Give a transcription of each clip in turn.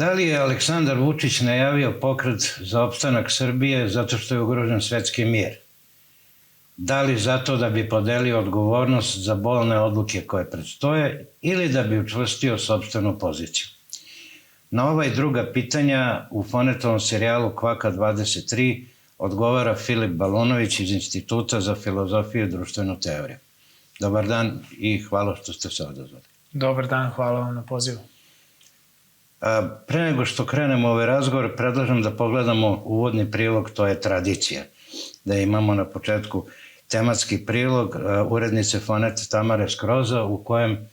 Da li je Aleksandar Vučić najavio pokret za opstanak Srbije zato što je ugrožen svetski mir? Da li zato da bi podelio odgovornost za bolne odluke koje predstoje ili da bi učvrstio sopstvenu poziciju? Na ova i druga pitanja u Fonetovom serijalu Kvaka 23 odgovara Filip Balunović iz Instituta za filozofiju i društvenu teoriju. Dobar dan i hvala što ste se odazvali. Dobar dan, hvala vam na pozivu. Pre nego što krenemo ovaj razgovor, predlažem da pogledamo uvodni prilog, to je tradicija. Da imamo na početku tematski prilog urednice Foneta Tamare Skroza u kojem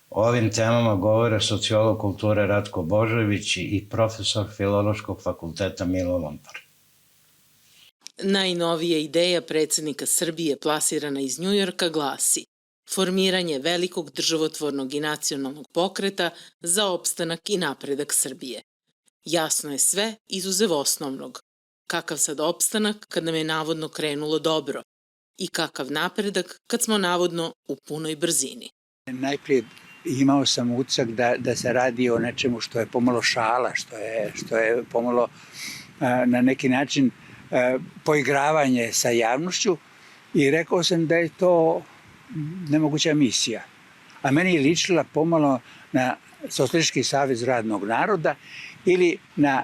o ovim temama govore sociolog kulture Ratko Božojević i profesor Filološkog fakulteta Milo Lompar. Najnovija ideja predsednika Srbije plasirana iz Njujorka glasi: formiranje velikog državotvornog i nacionalnog pokreta za opstanak i napredak Srbije. Jasno je sve izuzev osnovnog. Kakav sad opstanak kad nam je navodno krenulo dobro i kakav napredak kad smo navodno u punoj brzini. Najprije imao sam utisak da se radi o nečemu što je pomalo šala, što je pomalo na neki način poigravanje sa javnošću i rekao sam da je to nemoguća misija. A meni je ličila pomalo na Socijalistički savez radnog naroda ili na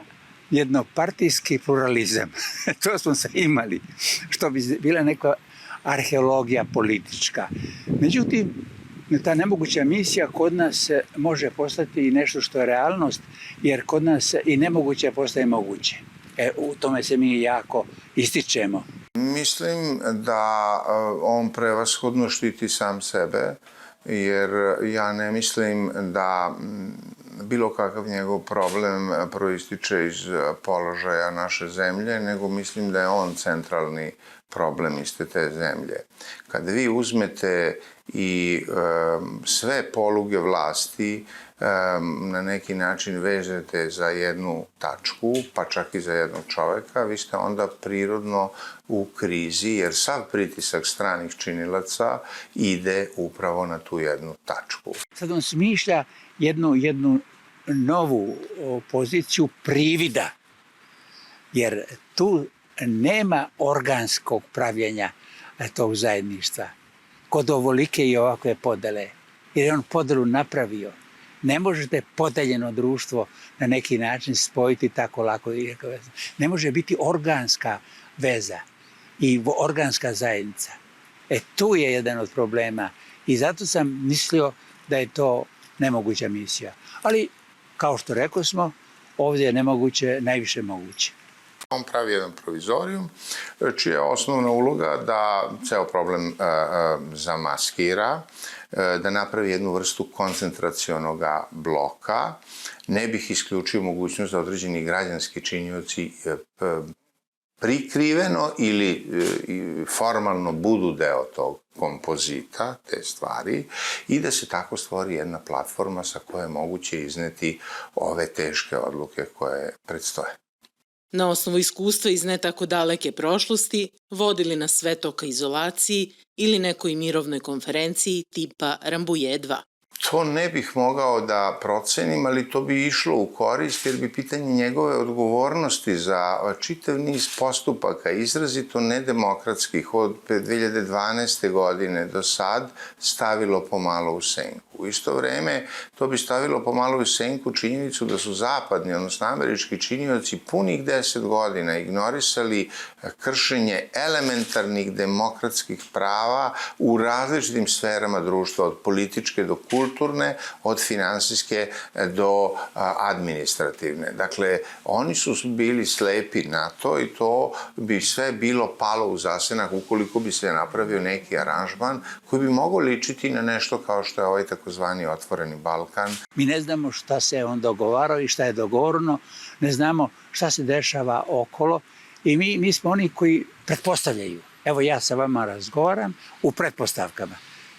jednopartijski pluralizam. To smo se imali, što bi bila neka arheologija politička. Međutim, ta nemoguća misija kod nas može postati i nešto što je realnost, jer kod nas i nemoguće postaje moguće. U tome se mi jako ističemo. Mislim da on prevashodno štiti sam sebe, jer ja ne mislim da bilo kakav njegov problem proističe iz položaja naše zemlje, nego mislim da je on centralni problem iste te zemlje. Kada vi uzmete i sve poluge vlasti na neki način vežete za jednu tačku, pa čak i za jednog čoveka, vi ste onda prirodno u krizi, jer sav pritisak stranih činilaca ide upravo na tu jednu tačku. Sad on smišlja jednu novu poziciju privida, jer tu nema organskog pravljenja tog zajedništva kod ovolike i ovakve podele, jer je on podelu napravio. Ne možete podeljeno društvo na neki način spojiti tako lako. Ne može biti organska veza i organska zajednica. Tu je jedan od problema i zato sam mislio da je to nemoguća misija. Ali, kao što rekao smo, ovdje je nemoguće, najviše moguće. On pravi jedan provizorijum, čija je osnovna uloga da ceo problem zamaskira, da napravi jednu vrstu koncentracionog bloka. Ne bih isključio mogućnost da određeni građanski činioci prikriveno ili formalno budu deo tog kompozita, te stvari, i da se tako stvori jedna platforma sa koje je moguće izneti ove teške odluke koje predstoje. Na osnovu iskustva iz ne tako daleke prošlosti, vodili nas sve to ka izolaciji ili nekoj mirovnoj konferenciji tipa Rambuje 2. To ne bih mogao da procenim, ali to bi išlo u korist, jer bi pitanje njegove odgovornosti za čitav niz postupaka, izrazito nedemokratskih, od 2012. godine do sad, stavilo pomalo u senku. U isto vreme, to bi stavilo pomalo u senku činjenicu da su zapadni, odnosno američki činioci, punih 10 godina ignorisali kršenje elementarnih demokratskih prava u različitim sferama društva, od političke do kulturne, od finansijske do administrativne. Dakle, oni su bili slepi na to i to bi sve bilo palo u zasenak ukoliko bi se napravio neki aranžman koji bi mogao ličiti na nešto kao što je ovaj takozvani otvoreni Balkan. Mi ne znamo šta se on dogovarao i šta je dogovoreno, ne znamo šta se dešava okolo i mi smo oni koji pretpostavljaju. Evo ja sa vama razgovaram u pretpostavkama.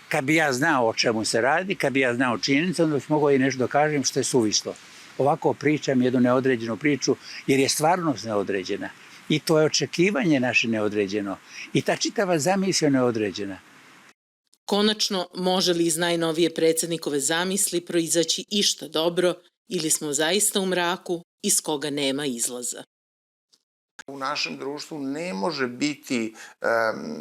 Kad bi ja znao o čemu se radi, kad bi ja znao činjenice, onda bih mogao i nešto da kažem što je suvislo. Ovako pričam jednu neodređenu priču, jer je stvarnost neodređena. I to je očekivanje naše neodređeno. I ta čitava zamisao neodređena. Konačno, može li iz najnovije predsednikove zamisli proizaći išta dobro ili smo zaista u mraku iz koga nema izlaza. U našem društvu ne može biti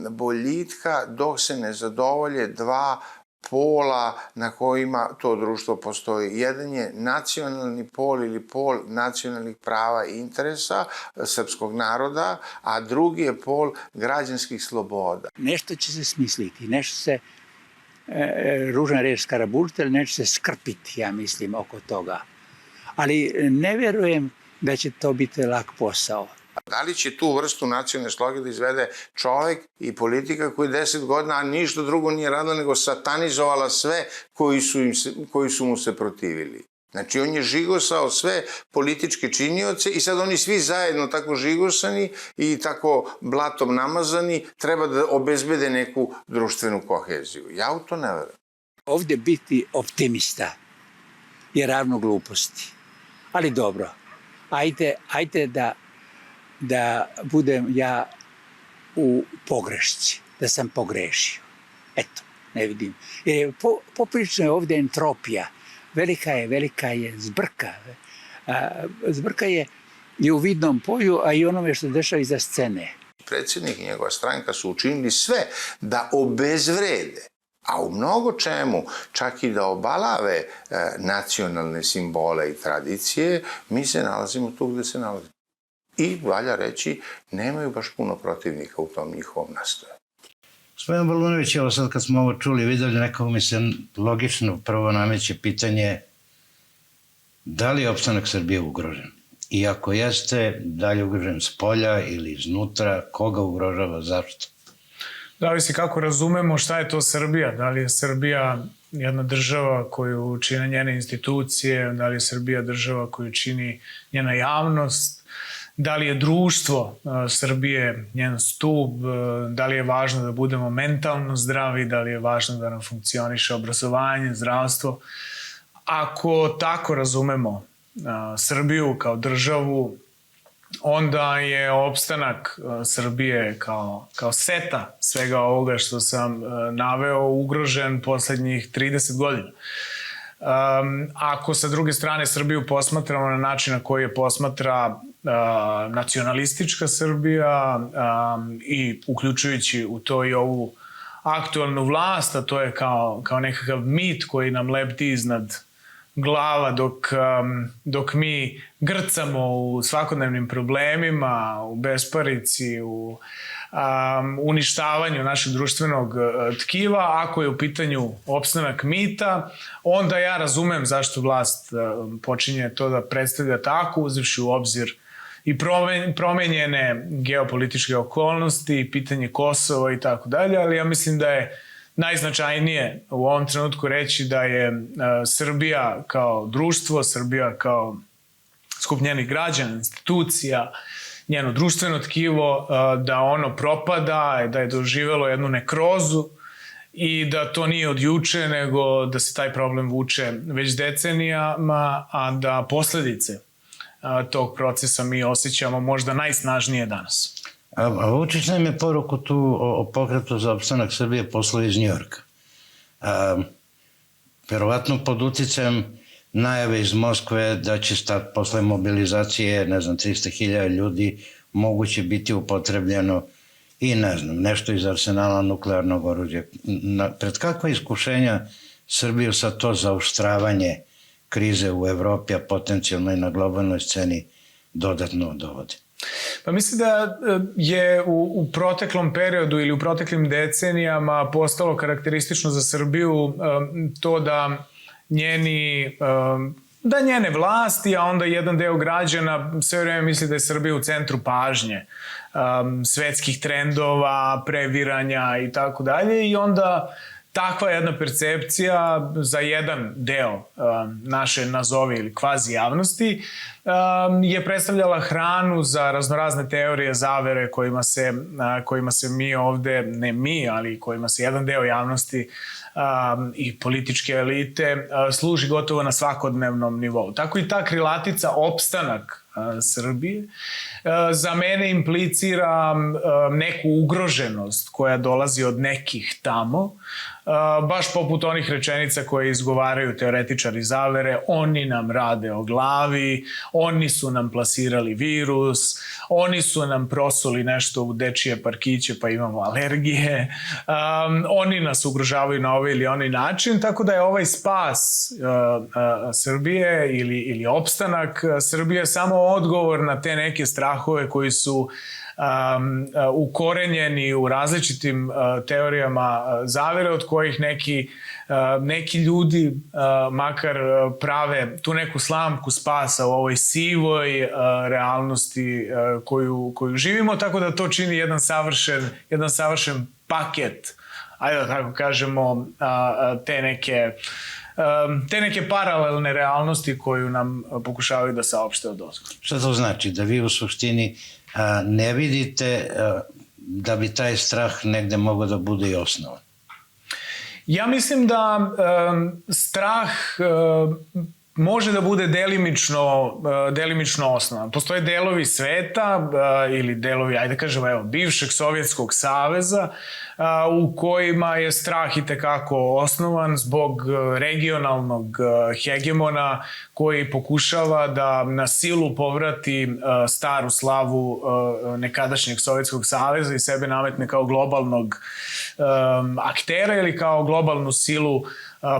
boljitka dok se ne zadovolje dva pola na kojima to društvo postoji. Jedan je nacionalni pol ili pol nacionalnih prava i interesa srpskog naroda, a drugi je pol građanskih sloboda. Nešto će se smisliti, nešto se, ružna reč skarabuliti, ali nešto se skrpiti, ja mislim, oko toga. Ali ne vjerujem da će to biti lak posao. Da li će tu vrstu nacionalne sloge da izvede čovek i politika koji 10 godina, a ništa drugo nije radila nego satanizovala sve koji su mu se protivili. Znači, on je žigosao sve političke činioce i sad oni svi zajedno tako žigosani i tako blatom namazani treba da obezbede neku društvenu koheziju. Ja u to ne verujem. Ovdje biti optimista je ravno gluposti. Ali dobro, ajde da budem ja u pogrešci, da sam pogrešio. Eto, ne vidim. Jer poprično je ovdje entropija. Velika je zbrka. Zbrka je i u vidnom polju, a i onome što se dešava iza scene. Predsjednik i njegova stranka su učinili sve da obezvrede, a u mnogo čemu čak i da obalave nacionalne simbole i tradicije, mi se nalazimo tu gde se nalazimo. I, valja reći, nemaju baš puno protivnika u tom njihovom nastojanju. Gospodin Bolunović, evo sad kad smo ovo čuli, videli, nekako mi se logično prvo nameće pitanje da li je opstanak Srbije ugrožen? I ako jeste, da li je ugrožen s polja ili iznutra, koga ugrožava, zašto? Zavisi kako razumemo šta je to Srbija. Da li je Srbija jedna država koju čine njene institucije, da li je Srbija država koju čini njena javnost, da li je društvo Srbije njen stub, da li je važno da budemo mentalno zdravi, da li je važno da nam funkcioniše obrazovanje, zdravstvo. Ako tako razumemo Srbiju kao državu, onda je opstanak Srbije kao seta svega ovoga što sam naveo ugrožen poslednjih 30 godina. Ako sa druge strane Srbiju posmatramo na način na koji je posmatra nacionalistička Srbija i uključujući u to i ovu aktualnu vlast, a to je kao nekakav mit koji nam lepti iznad glava dok mi grcamo u svakodnevnim problemima, u besparici, u uništavanju našeg društvenog tkiva. Ako je u pitanju opstanak mita, onda ja razumem zašto vlast počinje to da predstavlja tako, uzevši u obzir i promenjene geopolitičke okolnosti, pitanje Kosova i tako dalje, ali ja mislim da je najznačajnije u ovom trenutku reći da je Srbija kao društvo, Srbija kao skup njenih građana, institucija, njeno društveno tkivo, da ono propada, da je doživelo jednu nekrozu i da to nije od juče, nego da se taj problem vuče već decenijama, a da posledice tog procesa mi osjećamo možda najsnažnije danas. A Vučić nam je poruku tu o pokretu za opstanak Srbije poslao iz Njujorka. Verovatno pod uticajem najave iz Moskve da će posle mobilizacije, 300.000 ljudi moguće biti upotrebljeno i nešto iz arsenala nuklearnog oružja. Pred kakva iskušenja Srbiju sa to zaoštravanje krize u Evropi, a potencijalno i na globalnoj sceni dodatno dovodi? Pa mislim da je u proteklom periodu ili u proteklim decenijama postalo karakteristično za Srbiju to da njene vlasti, a onda jedan deo građana sve vreme misli da je Srbija u centru pažnje svetskih trendova, previranja i tako dalje, i onda takva jedna percepcija za jedan deo naše nazovi ili kvazi javnosti je predstavljala hranu za raznorazne teorije zavere kojima se mi ovde, ne mi, ali kojima se jedan deo javnosti i političke elite služi gotovo na svakodnevnom nivou. Tako i ta krilatica opstanak Srbije za mene implicira neku ugroženost koja dolazi od nekih tamo, baš poput onih rečenica koje izgovaraju teoretičari zavere: oni nam rade o glavi, oni su nam plasirali virus, oni su nam prosuli nešto u dečije parkiće pa imamo alergije, oni nas ugrožavaju na ovaj ili onaj način, tako da je ovaj spas Srbije ili opstanak Srbije samo odgovor na te neke strahove koji su ukorenjeni u različitim teorijama zavere, od kojih neki ljudi makar prave tu neku slamku spasa u ovoj sivoj realnosti koju živimo, tako da to čini jedan savršen paket, ajde da tako kažemo, te neke paralelne realnosti koju nam pokušavaju da saopšte od ozgo. Šta to znači? Da vi u suštini ne vidite da bi taj strah negde mogao da bude i osnovan? Ja mislim da strah može da bude delimično osnovan. Postoje delovi sveta ili delovi, ajde kažemo, evo, bivšeg Sovjetskog saveza u kojima je strah i tekako osnovan zbog regionalnog hegemona koji pokušava da na silu povrati staru slavu nekadašnjeg Sovjetskog saveza i sebe nametne kao globalnog aktera ili kao globalnu silu,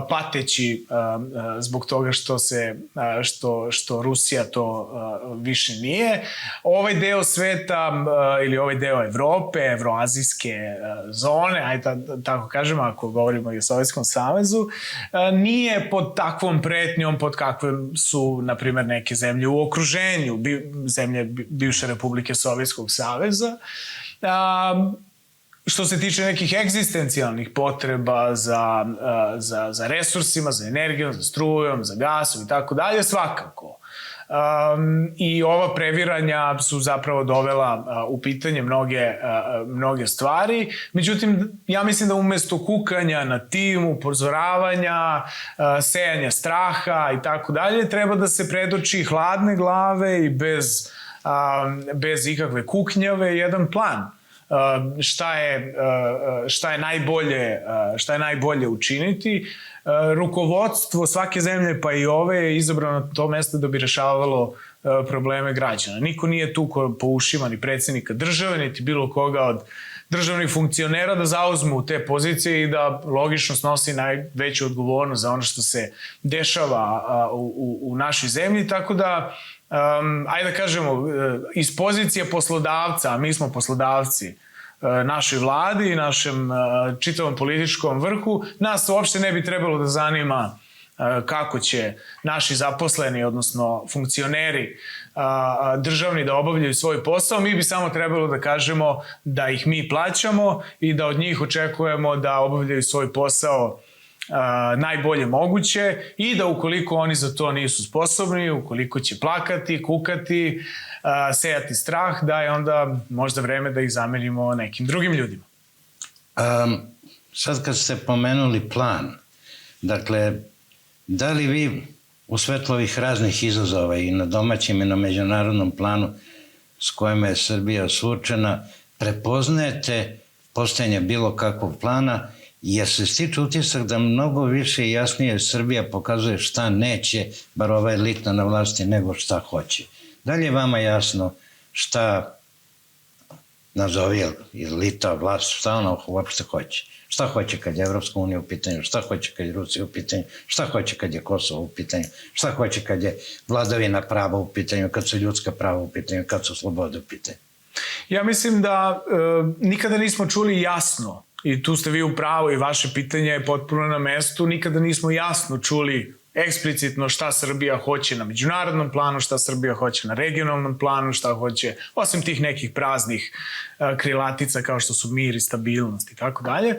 pateći zbog toga što Rusija to više nije. Ovaj deo sveta ili ovaj deo Evrope, evroazijske zone, ajde tako kažemo ako govorimo i o Sovjetskom savezu, nije pod takvom pretnjom pod kakvim su, na primjer, neke zemlje u okruženju, zemlje bivše Republike Sovjetskog saveza. Što se tiče nekih egzistencijalnih potreba za resursima, za energijom, za strujom, za gasom i tako dalje, svakako. I ova previranja su zapravo dovela u pitanje mnoge stvari. Međutim, ja mislim da umesto kukanja na tim, upozoravanja, sejanja straha i tako dalje, treba da se predoči hladne glave i bez ikakve kuknjave jedan plan. Šta je najbolje učiniti. Rukovodstvo svake zemlje, pa i ove, je izabrano na to mesto da bi rešavalo probleme građana. Niko nije tu po ušima ni predsjednika države, niti bilo koga od državnih funkcionera da zauzmu te pozicije i da logično snosi najveću odgovornost za ono što se dešava u našoj zemlji, tako da ajde da kažemo, iz pozicije poslodavca, a mi smo poslodavci našoj vladi i našem čitavom političkom vrhu, nas uopšte ne bi trebalo da zanima kako će naši zaposleni, odnosno funkcioneri državni da obavljaju svoj posao. Mi bi samo trebalo da kažemo da ih mi plaćamo i da od njih očekujemo da obavljaju svoj posao najbolje moguće i da ukoliko oni za to nisu sposobni, ukoliko će plakati, kukati, sejati strah, da je onda možda vreme da ih zamenimo nekim drugim ljudima. Sad kad ste pomenuli plan, dakle, da li vi u svetlu ovih raznih izazova i na domaćem i na međunarodnom planu s kojima je Srbija suočena, prepoznajete postojanje bilo kakvog plana, jer se stiče utisak da mnogo više i jasnije Srbija pokazuje šta neće, bar ova elitna na vlasti, nego šta hoće? Da li je vama jasno šta nazovi elita, vlast, šta ona uopšte hoće? Šta hoće kad je Evropska unija u pitanju, šta hoće kad je Rusija u pitanju, šta hoće kad je Kosovo u pitanju, šta hoće kad je vladavina prava u pitanju, kad su ljudska prava u pitanju, kad su slobode u pitanju? Ja mislim da nikada nismo čuli jasno, i tu ste vi u pravu i vaše pitanje je potpuno na mestu, nikada nismo jasno čuli eksplicitno šta Srbija hoće na međunarodnom planu, šta Srbija hoće na regionalnom planu, šta hoće, osim tih nekih praznih krilatica kao što su mir i stabilnost i tako dalje.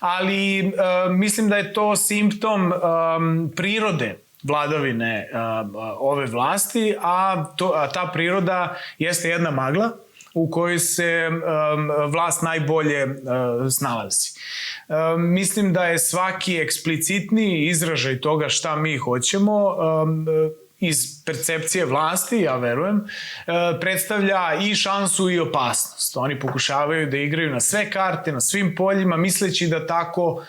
Ali mislim da je to simptom prirode vladavine ove vlasti, a ta priroda jeste jedna magla u kojoj se vlast najbolje snalazi. Mislim da je svaki eksplicitniji izražaj toga šta mi hoćemo iz percepcije vlasti, ja verujem, predstavlja i šansu i opasnost. Oni pokušavaju da igraju na sve karte, na svim poljima, misleći da tako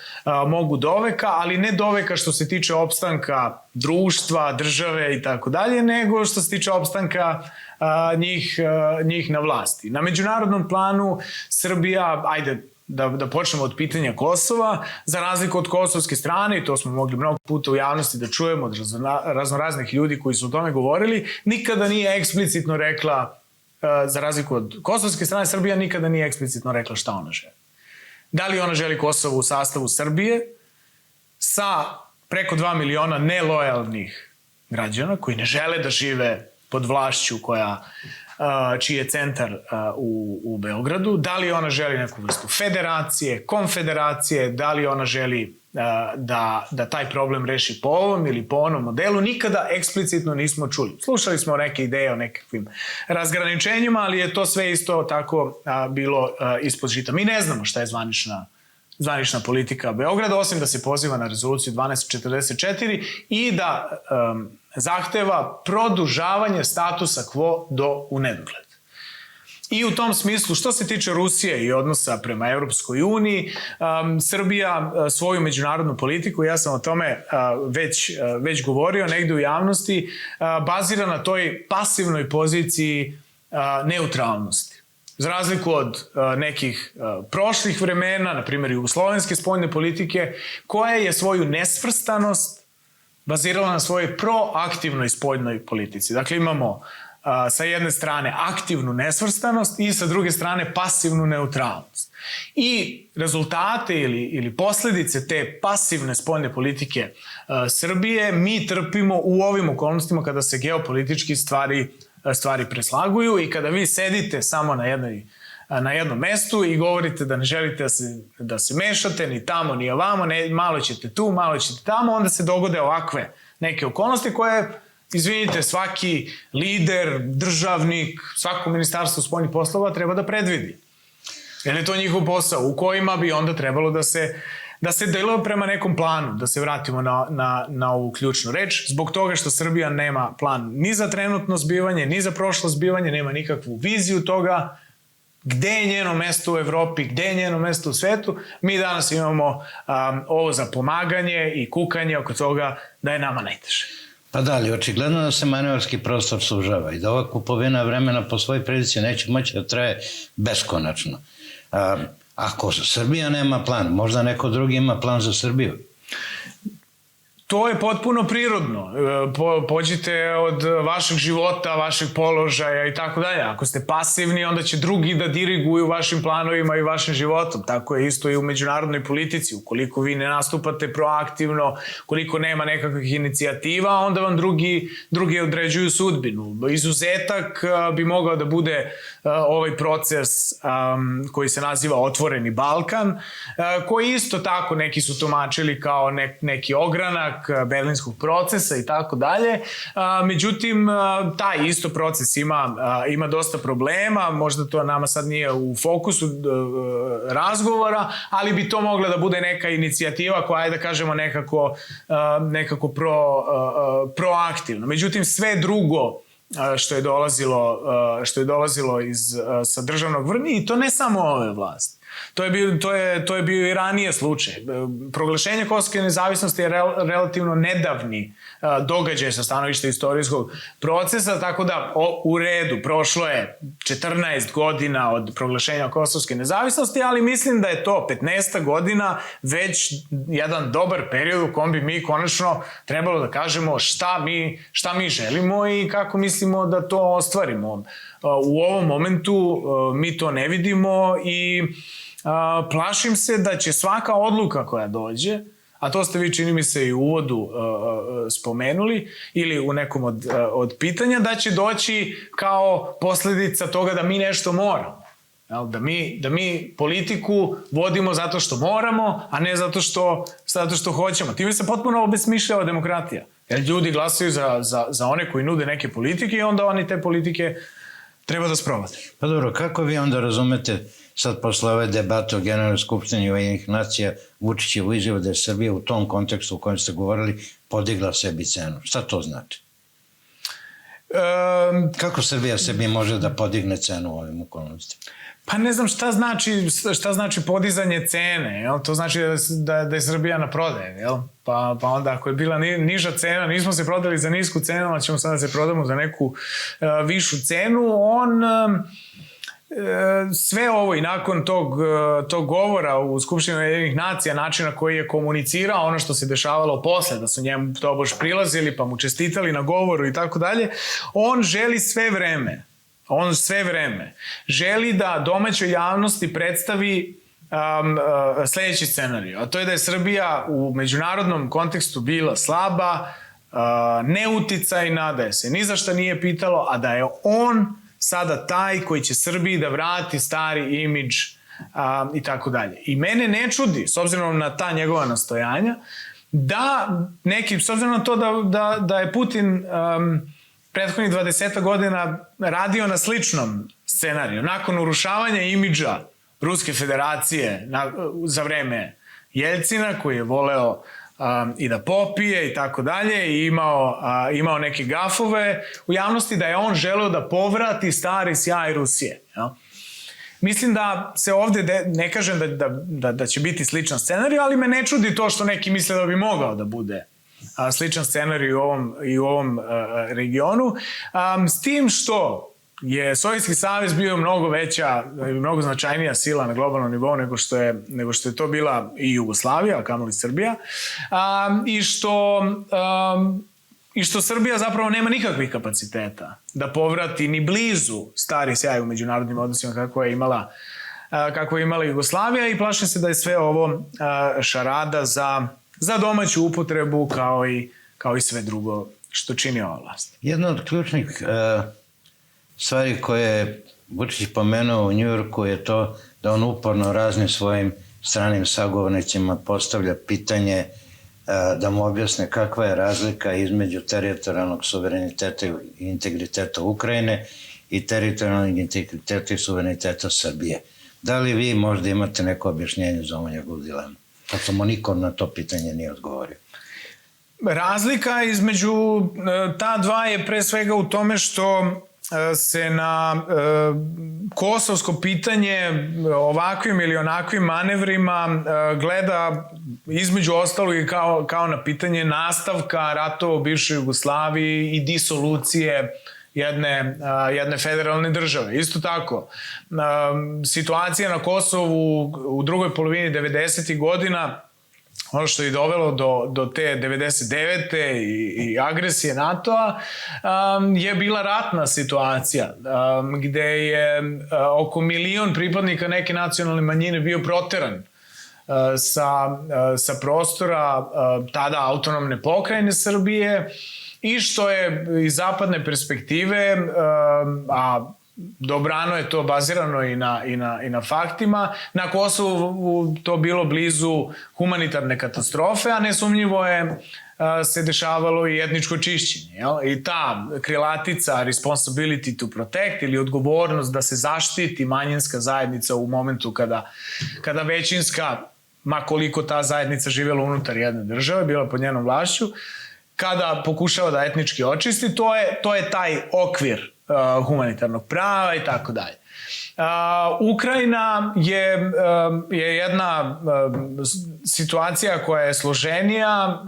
mogu doveka, ali ne doveka što se tiče opstanka društva, države i tako dalje, nego što se tiče opstanka njih na vlasti. Na međunarodnom planu Srbija, ajde, da počnemo od pitanja Kosova, za razliku od kosovske strane, i to smo mogli mnogo puta u javnosti da čujemo od raznoraznih ljudi koji su o tome govorili, nikada nije eksplicitno rekla, za razliku od kosovske strane, Srbija nikada nije eksplicitno rekla šta ona želi. Da li ona želi Kosovo u sastavu Srbije sa preko 2 miliona nelojalnih građana koji ne žele da žive pod vlašću čiji je centar u Beogradu, da li ona želi neku vrstu federacije, konfederacije, da li ona želi da taj problem reši po ovom ili po onom modelu, nikada eksplicitno nismo čuli. Slušali smo neke ideje o nekakvim razgraničenjima, ali je to sve isto tako bilo ispod žita. Mi ne znamo šta je zvanična politika Beograda, osim da se poziva na rezoluciju 1244 i da zahteva produžavanje statusa quo do unedogled. I u tom smislu, što se tiče Rusije i odnosa prema Evropskoj uniji, Srbija svoju međunarodnu politiku, ja sam o tome već govorio negde u javnosti, bazira na toj pasivnoj poziciji neutralnosti. Za razliku od nekih prošlih vremena, na primjer jugoslovenske spoljne politike, koja je svoju nesvrstanost bazirala na svojoj proaktivnoj spoljnoj politici. Dakle, imamo sa jedne strane aktivnu nesvrstanost i sa druge strane pasivnu neutralnost. I rezultate ili posledice te pasivne spoljne politike Srbije mi trpimo u ovim okolnostima kada se geopolitički stvari preslaguju i kada vi sedite samo na jednom mestu i govorite da ne želite da se mešate ni tamo ni ovamo, malo ćete tu, malo ćete tamo, onda se dogode ovakve neke okolnosti koje, izvinite, svaki lider, državnik, svako ministarstvo spoljnih poslova treba da predvidi. Jer je to njihov posao u kojima bi onda trebalo da se deluje prema nekom planu, da se vratimo na ovu ključnu reč, zbog toga što Srbija nema plan ni za trenutno zbivanje, ni za prošlo zbivanje, nema nikakvu viziju toga gde je njeno mesto u Evropi, gde je njeno mesto u svetu. Mi danas imamo ovo za pomaganje i kukanje oko toga da je nama najteže. Pa da li, očigledno da se manevarski prostor sužava i da ova kupovina vremena po svojoj prilici neće moći da traje beskonačno. Ako Srbija nema plan, možda neko drugi ima plan za Srbiju. To je potpuno prirodno. Pođite od vašeg života, vašeg položaja i tako dalje. Ako ste pasivni, onda će drugi da diriguju vašim planovima i vašim životom. Tako je isto i u međunarodnoj politici. Ukoliko vi ne nastupate proaktivno, koliko nema nekakvih inicijativa, onda vam drugi određuju sudbinu. Izuzetak bi mogao da bude ovaj proces koji se naziva Otvoreni Balkan, koji isto tako neki su tumačili kao neki ogranak berlinskog procesa i tako dalje. Međutim, taj isto proces ima dosta problema, možda to nama sad nije u fokusu razgovora, ali bi to mogla da bude neka inicijativa koja je, da kažemo, nekako proaktivno. Međutim, sve drugo što je dolazilo sa državnog vrha, i to ne samo ove vlasti. To je bio i ranije slučaj. Proglašenje kosovske nezavisnosti je relativno nedavni događaj sa stanovišta istorijskog procesa, tako da u redu, prošlo je 14 godina od proglašenja kosovske nezavisnosti, ali mislim da je to 15 godina već jedan dobar period u kom bi mi konačno trebalo da kažemo šta mi želimo i kako mislimo da to ostvarimo. U ovom momentu mi to ne vidimo i plašim se da će svaka odluka koja dođe, a to ste vi, čini mi se, i u uvodu spomenuli ili u nekom od pitanja, da će doći kao posledica toga da mi nešto moramo. Da mi politiku vodimo zato što moramo, a ne zato što hoćemo. Time se potpuno obesmišljava demokratija. Jer ljudi glasaju za one koji nude neke politike i onda oni te politike treba da sprovode. Pa dobro, kako vi onda razumete sad posle ove debate o Generalnoj skupštini Ujedinjenih nacija Vučićevu izjavu da je Srbija u tom kontekstu u kojem ste govorili podigla sebi cenu? Šta to znači? Kako Srbija sebi može da podigne cenu u ovim okolnostima? Pa ne znam šta znači podizanje cene, jel? To znači da je Srbija na prodaje, jel? Pa onda ako je bila niža cena, nismo se prodali za nisku cenu, a ćemo sada da se prodamo za neku višu cenu, sve ovo i nakon tog govora u Skupštini Ujedinjenih nacija, načina koji je komunicirao, ono što se dešavalo posle, da su njemu tobož prilazili pa mu čestitali na govoru i tako dalje, on želi sve vreme želi da domaćoj javnosti predstavi sledeći scenarij, a to je da je Srbija u međunarodnom kontekstu bila slaba, neuticajna, da je se ni za šta nije pitalo, a da je on sada taj koji će Srbiji da vrati stari imidž i tako dalje. I mene ne čudi, s obzirom na ta njegova nastojanja, da neki, s obzirom na to da je Putin prethodnih 20 godina radio na sličnom scenariju, nakon urušavanja imidža Ruske federacije za vreme Jeljcina, koji je voleo i da popije i tako dalje i imao neke gafove u javnosti, da je on želeo da povrati stari sjaj Rusije. Ja? Mislim da se ovde, ne kažem da će biti sličan scenarij, ali me ne čudi to što neki misle da bi mogao da bude sličan scenarij i u ovom regionu. S tim što je Sovjetski savez bio mnogo veća, mnogo značajnija sila na globalnom nivou nego što je to bila i Jugoslavija, a kamoli Srbija, i što Srbija zapravo nema nikakvih kapaciteta da povrati ni blizu stari sjaj u međunarodnim odnosima kako je imala Jugoslavija, i plašim se da je sve ovo šarada za domaću upotrebu kao i sve drugo što čini ova vlast. Jedna od ključnih stvari koje je Vučić pomenuo u Njujorku je to da on uporno raznim svojim stranim sagovornicima postavlja pitanje da mu objasne kakva je razlika između teritorijalnog suvereniteta i integriteta Ukrajine i teritorijalnog integriteta i suvereniteta Srbije. Da li vi možda imate neko objašnjenje za ovu njegovu dilemu? Kad samo niko na to pitanje nije odgovorio. Razlika između ta dva je pre svega u tome što se na kosovsko pitanje ovakvim ili onakvim manevrima gleda između ostalog i kao na pitanje nastavka ratova u bivšoj Jugoslaviji i disolucije jedne federalne države. Isto tako, situacija na Kosovu u drugoj polovini 90. godina, ono što je dovelo do te 99. i agresije NATO-a, je bila ratna situacija, gde je oko 1 milion pripadnika neke nacionalne manjine bio proteran sa prostora tada autonomne pokrajine Srbije, i što je iz zapadne perspektive, a dobrano je to bazirano i na faktima, na Kosovu to bilo blizu humanitarne katastrofe, a nesumnjivo je se dešavalo i etničko čišćenje. Jel? I ta krilatica responsibility to protect ili odgovornost da se zaštiti manjinska zajednica u momentu kada većinska, ma koliko ta zajednica živjela unutar jedne države, bila pod njenom vlašću, kada pokušava da etnički očisti, to je taj okvir humanitarnog prava i tako dalje. Ukrajina je jedna situacija koja je složenija,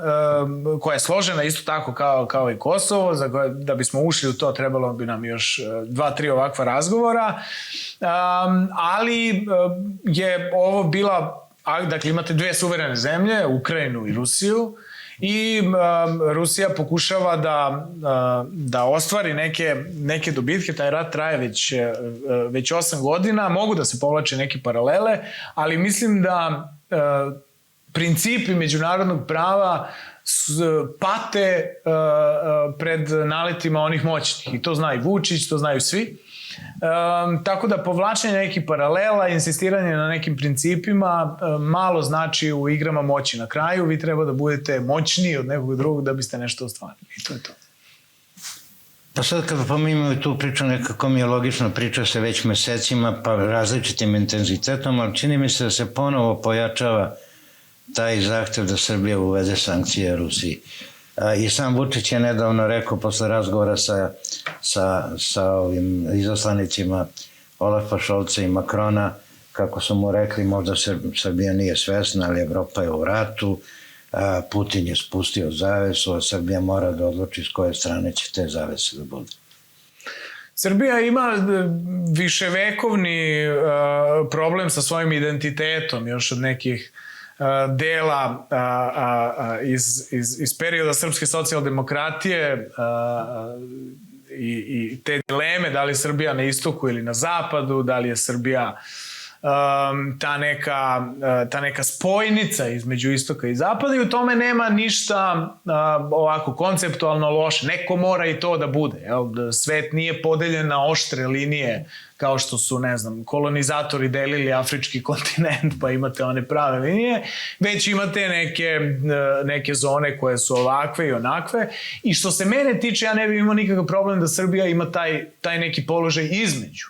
koja je složena isto tako kao i Kosovo. Da bismo ušli u to trebalo bi nam još 2-3 ovakva razgovora, ali je ovo bila, dakle imate dve suverene zemlje, Ukrajinu i Rusiju, i Rusija pokušava da ostvari neke dobitke. Taj rat traje već 8 godina, mogu da se povlače neke paralele, ali mislim da principi međunarodnog prava pate pred naletima onih moćnih. I to zna i Vučić, to znaju svi. Tako da povlačenje nekih paralela, insistiranje na nekim principima malo znači u igrama moći. Na kraju vi treba da budete moćniji od nekog drugog da biste nešto ostvarili. I to je to. Pa sad kad pominjamo tu priču, nekako mi je logično, priča se već mesecima, pa različitim intenzitetom, ali čini mi se da se ponovo pojačava taj zahtev da Srbija uvede sankcije Rusiji. I sam Vučić je nedavno rekao posle razgovora sa ovim izaslanicima Olafa Šolca i Makrona, kako su mu rekli možda Srbija nije svesna, ali Evropa je u ratu, Putin je spustio zavesu, a Srbija mora da odluči s koje strane će te zavese da budu. Srbija ima viševekovni problem sa svojim identitetom, još od nekih dela iz perioda srpske socijaldemokratije i te dileme, da li je Srbija na istoku ili na zapadu, da li je Srbija ta neka spojnica između istoka i zapada, i u tome nema ništa ovako konceptualno loše. Neko mora i to da bude. Svet nije podeljen na oštre linije kao što su, ne znam, kolonizatori delili afrički kontinent, pa imate one prave linije, već imate neke zone koje su ovakve i onakve. I što se mene tiče, ja ne bih imao nikakav problem da Srbija ima taj neki položaj između.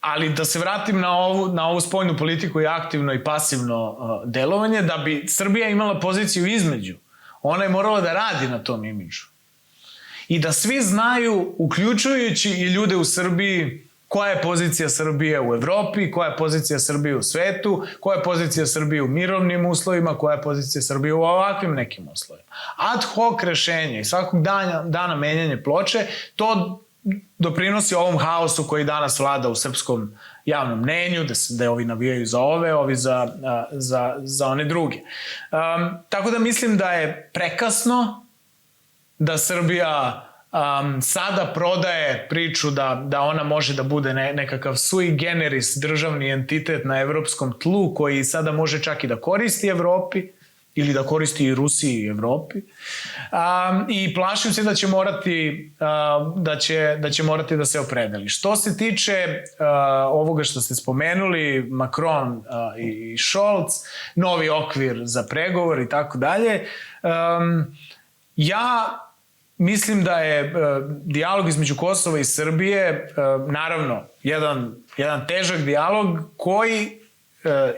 Ali da se vratim na ovu spoljnu politiku i aktivno i pasivno delovanje, da bi Srbija imala poziciju između, ona je morala da radi na tom imidžu. I da svi znaju, uključujući i ljude u Srbiji, koja je pozicija Srbije u Evropi, koja je pozicija Srbije u svetu, koja je pozicija Srbije u mirovnim uslovima, koja je pozicija Srbije u ovakvim nekim uslovima. Ad hoc rešenje i svakog dana menjanje ploče, to doprinosi ovom haosu koji danas vlada u srpskom javnom mnenju, da ovi navijaju za ove, ovi za one druge. Tako da mislim da je prekasno da Srbija sada prodaje priču da ona može da bude nekakav sui generis državni entitet na evropskom tlu koji sada može čak i da koristi Evropi ili da koristi i Rusiji i Evropi. I plašim se da će morati da se opredeli. Što se tiče ovoga što ste spomenuli, Macron i Scholz, novi okvir za pregovor i tako dalje, ja mislim da je dijalog između Kosova i Srbije, naravno, jedan težak dijalog koji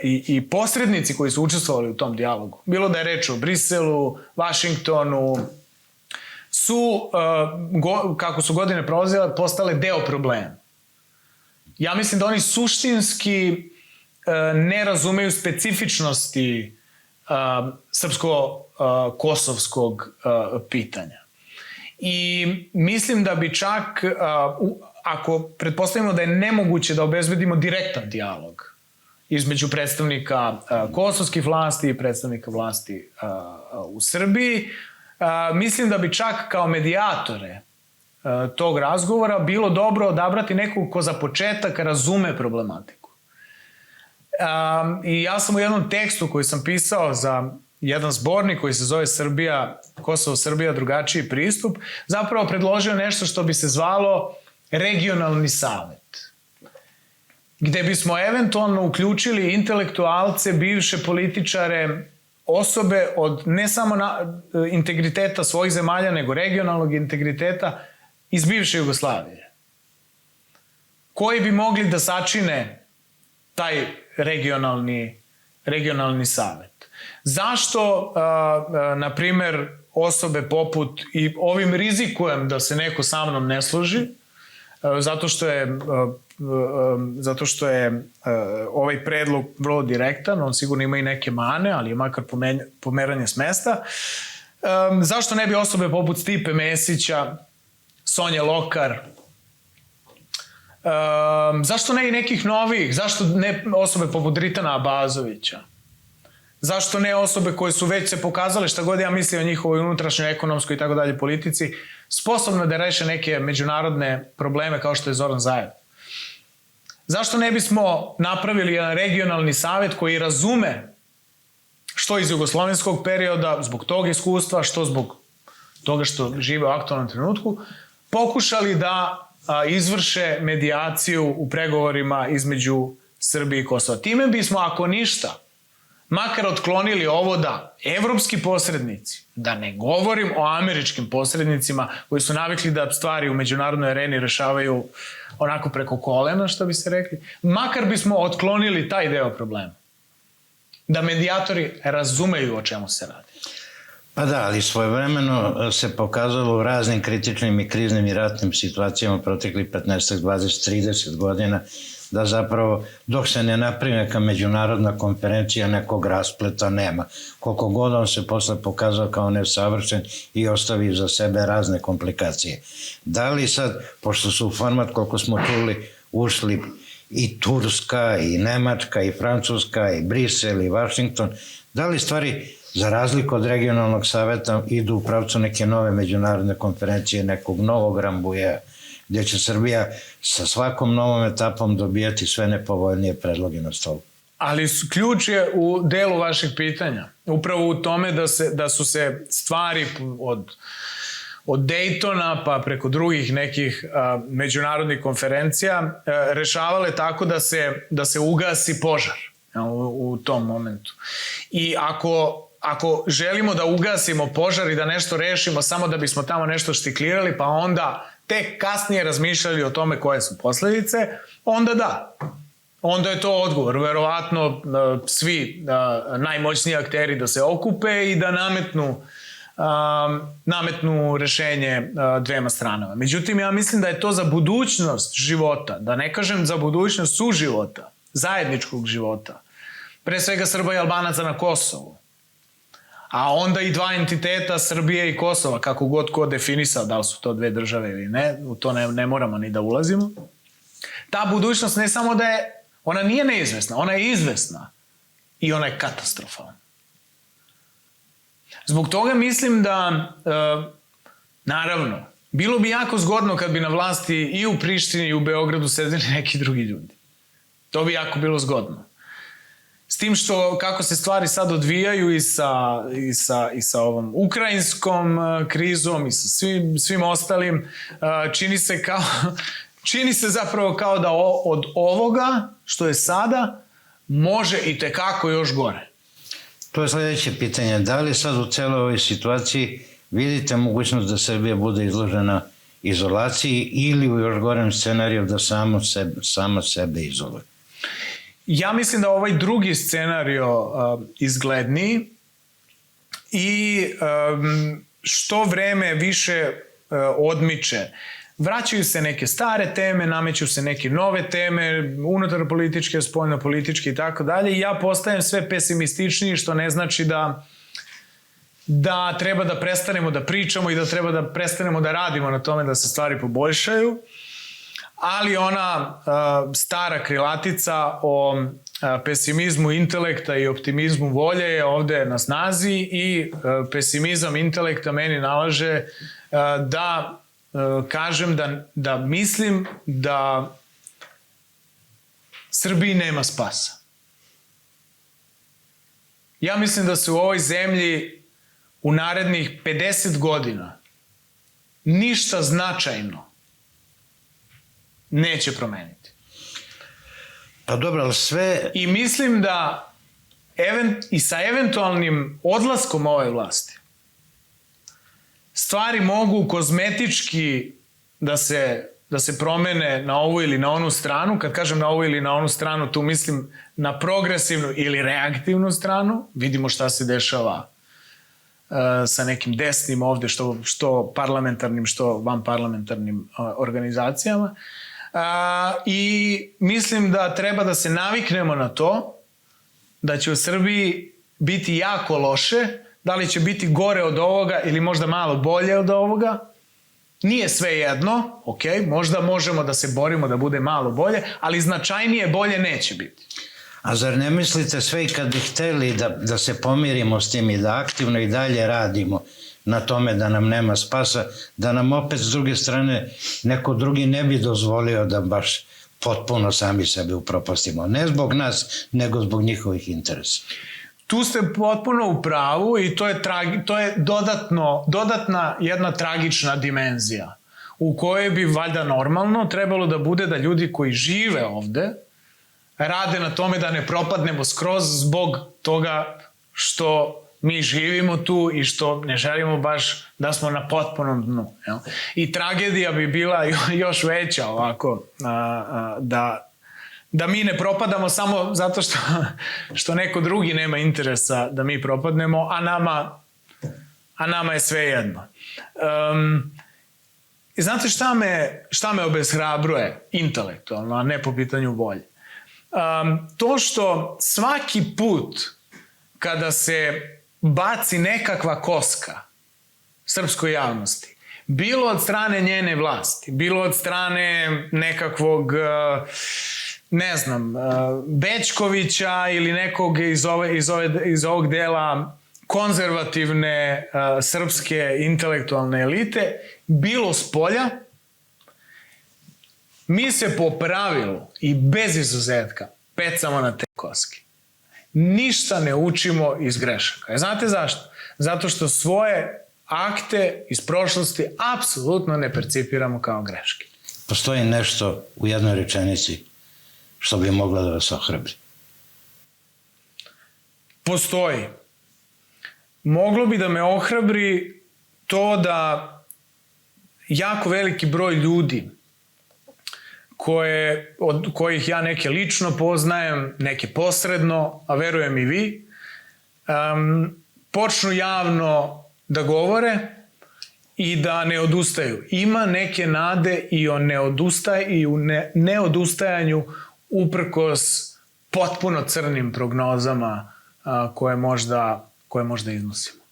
i posrednici koji su učestvovali u tom dijalogu, bilo da je reč o Briselu, Vašingtonu, su, kako su godine prolazile, postale deo problema. Ja mislim da oni suštinski ne razumeju specifičnosti srpsko-kosovskog pitanja. I mislim da bi čak, ako pretpostavimo da je nemoguće da obezbedimo direktan dijalog između predstavnika kosovskih vlasti i predstavnika vlasti u Srbiji, mislim da bi čak kao medijatore tog razgovora bilo dobro odabrati nekog ko za početak razume problematiku. I ja sam u jednom tekstu koji sam pisao za jedan zbornik koji se zove Kosovo, Srbija, drugačiji pristup, zapravo predložio nešto što bi se zvalo regionalni savet, gde bismo eventualno uključili intelektualce, bivše političare, osobe od ne samo integriteta svojih zemalja, nego regionalnog integriteta iz bivše Jugoslavije, koji bi mogli da sačine taj regionalni savet. Zašto, na primer, osobe poput, i ovim rizikujem da se neko sa mnom ne složi, zato što je ovaj predlog vrlo direktan, on sigurno ima i neke mane, ali je makar pomeranje s mesta. Zašto ne bi osobe poput Stipe Mesića, Sonje Lokar, zašto ne i nekih novih, zašto ne osobe poput Dritana Abazovića? Zašto ne osobe koje su već se pokazale, šta god ja mislim o njihovoj unutrašnjoj, ekonomskoj i tako dalje politici, sposobne da reše neke međunarodne probleme kao što je Zoran Zaev? Zašto ne bismo napravili jedan regionalni savet koji razume što iz jugoslovenskog perioda, zbog tog iskustva, što zbog toga što žive u aktualnom trenutku, pokušali da izvrše medijaciju u pregovorima između Srbije i Kosova. Time bismo, ako ništa, makar otklonili ovo da evropski posrednici, da ne govorim o američkim posrednicima koji su navikli da stvari u međunarodnoj areni rešavaju onako preko kolena, što bi se rekli, makar bismo otklonili taj deo problema. Da medijatori razumeju o čemu se radi. Pa da, ali svojevremeno se pokazalo u raznim kritičnim i kriznim i ratnim situacijama proteklih 15, 20, 30 godina da zapravo dok se ne napravi neka međunarodna konferencija nekog raspleta nema. Koliko god on se posle pokazao kao nesavršen i ostavi za sebe razne komplikacije. Da li sad, pošto su u format, koliko smo čuli, ušli i Turska, i Nemačka, i Francuska, i Brisel, i Washington, da li stvari, za razliku od regionalnog saveta, idu u pravcu neke nove međunarodne konferencije, nekog novog Rambuja, gdje će Srbija sa svakom novom etapom dobijati sve nepovoljnije predloge na stolu. Ali ključ je u delu vašeg pitanja. Upravo u tome da su se stvari od Daytona pa preko drugih nekih međunarodnih konferencija rešavale tako da se ugasi požar u tom momentu. I ako želimo da ugasimo požar i da nešto rešimo samo da bismo tamo nešto štiklirali, pa onda tek kasnije razmišljali o tome koje su posledice, onda da. Onda je to odgovor. Verovatno svi najmoćniji akteri da se okupe i da nametnu rešenje dvema stranama. Međutim, ja mislim da je to za budućnost života, da ne kažem za budućnost suživota, zajedničkog života, pre svega Srba i Albanaca na Kosovu, a onda i dva entiteta Srbije i Kosova, kako god ko definisao da li su to dve države ili ne, u to ne moramo ni da ulazimo. Ta budućnost ne samo da je, ona nije neizvesna, ona je izvesna i ona je katastrofalna. Zbog toga mislim da, naravno, bilo bi jako zgodno kad bi na vlasti i u Prištini i u Beogradu sedeli neki drugi ljudi. To bi jako bilo zgodno. S tim što kako se stvari sad odvijaju i sa ovom ukrajinskom krizom i sa svim ostalim, čini se zapravo kao da od ovoga što je sada može i tekako još gore. To je sljedeće pitanje. Da li sad u celoj ovoj situaciji vidite mogućnost da Srbija bude izložena izolaciji ili u još gorem scenariju da sama sebe izoluje? Ja mislim da ovaj drugi scenario izgledniji i što vreme više odmiče. Vraćaju se neke stare teme, nameću se neke nove teme, unutar političke, spoljno političke i tako dalje. I ja postajem sve pesimističniji, što ne znači da treba da prestanemo da pričamo i da treba da prestanemo da radimo na tome da se stvari poboljšaju. Ali ona stara krilatica o pesimizmu intelekta i optimizmu volje je ovde na snazi i pesimizam intelekta meni nalaže da kažem da mislim da Srbiji nema spasa. Ja mislim da se u ovoj zemlji u narednih 50 godina ništa značajno neće promeniti. Pa dobro, ali sve... I mislim da i sa eventualnim odlaskom ove vlasti stvari mogu kozmetički da se promene na ovu ili na onu stranu. Kad kažem na ovu ili na onu stranu, tu mislim na progresivnu ili reaktivnu stranu. Vidimo šta se dešava sa nekim desnim ovde, što parlamentarnim, što vanparlamentarnim organizacijama. I mislim da treba da se naviknemo na to da će u Srbiji biti jako loše. Da li će biti gore od ovoga ili možda malo bolje od ovoga, nije sve jedno, ok, možda možemo da se borimo da bude malo bolje, ali značajnije bolje neće biti. A zar ne mislite sve i kad bi hteli da se pomirimo s tim i da aktivno i dalje radimo na tome da nam nema spasa, da nam opet s druge strane neko drugi ne bi dozvolio da baš potpuno sami sebe upropastimo. Ne zbog nas, nego zbog njihovih interesa. Tu ste potpuno u pravu i to je dodatna jedna tragična dimenzija. u kojoj bi valjda normalno trebalo da bude da ljudi koji žive ovde rade na tome da ne propadnemo skroz zbog toga što mi živimo tu i što ne želimo baš da smo na potpunom dnu. Jel? I tragedija bi bila još veća ovako, da mi ne propadamo samo zato što neko drugi nema interesa da mi propadnemo, a nama je sve jedno. I znate šta me obeshrabruje intelektualno, a ne po pitanju volje? To što svaki put kada se baci nekakva koska srpskoj javnosti, bilo od strane njene vlasti, bilo od strane nekakvog, ne znam, Bećkovića ili nekog iz ovog dela konzervativne srpske intelektualne elite, bilo s polja, mi se po pravilu i bez izuzetka pecamo na te koske. Ništa ne učimo iz grešaka. Znate zašto? Zato što svoje akte iz prošlosti apsolutno ne percipiramo kao greške. Postoji nešto u jednoj rečenici što bi moglo da vas ohrabri? Postoji. Moglo bi da me ohrabri to da jako veliki broj ljudi od kojih ja neke lično poznajem, neke posredno, a verujem i vi, počnu javno da govore i da ne odustaju. Ima neke nade i u neodustajanju uprkos potpuno crnim prognozama koje možda iznosimo.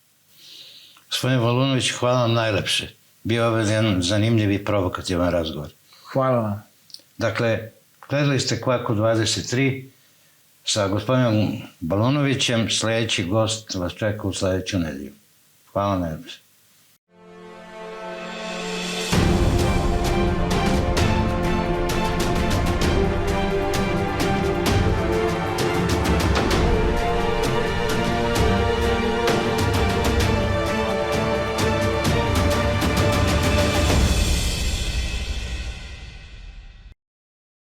Gospodin Valunović, hvala vam najlepše. Bio je jedan zanimljiv i provokativan razgovor. Hvala vam. Dakle, gledali ste Kvaku 23 sa gospodinom Balunovićem. Sljedeći gost vas čeka u sljedeću nedelju. Hvala najlepše.